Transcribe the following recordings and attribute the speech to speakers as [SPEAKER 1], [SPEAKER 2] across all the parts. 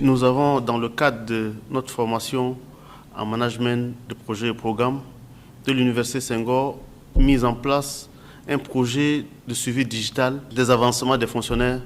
[SPEAKER 1] Nous avons, dans le cadre de notre formation en management de projets et programmes de l'Université Senghor, mis en place un projet de suivi digital des avancements des fonctionnaires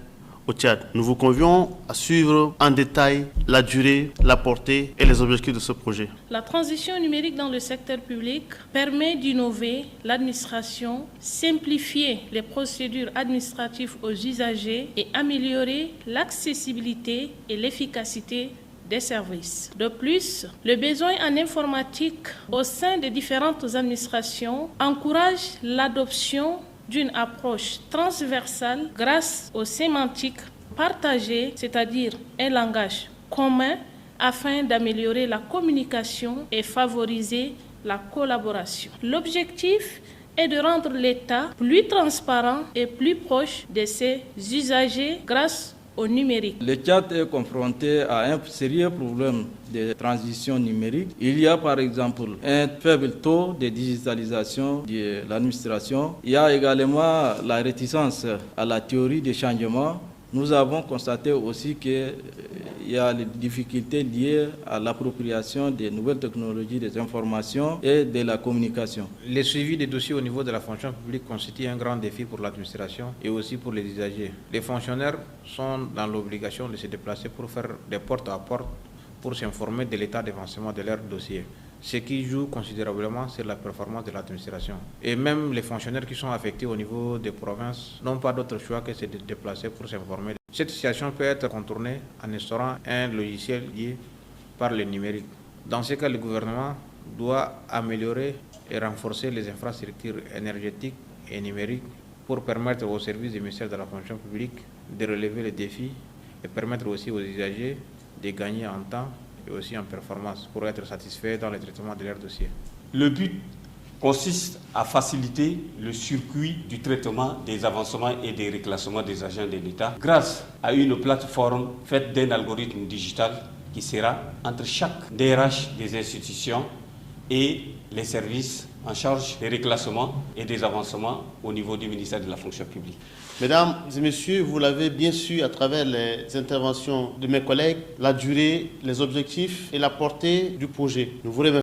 [SPEAKER 1] au Tchad. Nous vous convions à suivre en détail la durée, la portée et les objectifs de ce projet.
[SPEAKER 2] La transition numérique dans le secteur public permet d'innover l'administration, simplifier les procédures administratives aux usagers et améliorer l'accessibilité et l'efficacité des services. De plus, le besoin en informatique au sein des différentes administrations encourage l'adoption d'une approche transversale grâce aux sémantiques partagées, c'est-à-dire un langage commun, afin d'améliorer la communication et favoriser la collaboration. L'objectif est de rendre l'État plus transparent et plus proche de ses usagers grâce au numérique.
[SPEAKER 3] Le Tchad est confronté à un sérieux problème de transition numérique. Il y a par exemple un faible taux de digitalisation de l'administration. Il y a également la réticence à la théorie des changements. Nous avons constaté aussi qu'il y a des difficultés liées à l'appropriation des nouvelles technologies des informations et de la communication.
[SPEAKER 4] Le suivi des dossiers au niveau de la fonction publique constitue un grand défi pour l'administration et aussi pour les usagers. Les fonctionnaires sont dans l'obligation de se déplacer pour faire des porte à porte pour s'informer de l'état d'avancement de leurs dossiers, ce qui joue considérablement sur la performance de l'administration. Et même les fonctionnaires qui sont affectés au niveau des provinces n'ont pas d'autre choix que de se déplacer pour s'informer. Cette situation peut être contournée en instaurant un logiciel lié par le numérique. Dans ce cas, le gouvernement doit améliorer et renforcer les infrastructures énergétiques et numériques pour permettre aux services du ministère de la fonction publique de relever les défis et permettre aussi aux usagers de gagner en temps et aussi en performance pour être satisfaits dans le traitement de leurs dossiers.
[SPEAKER 5] Le but consiste à faciliter le circuit du traitement des avancements et des reclassements des agents de l'État grâce à une plateforme faite d'un algorithme digital qui sera entre chaque DRH des institutions et les services en charge des reclassements et des avancements au niveau du ministère de la fonction publique.
[SPEAKER 1] Mesdames et messieurs, vous l'avez bien su à travers les interventions de mes collègues, la durée, les objectifs et la portée du projet. Nous vous remercions.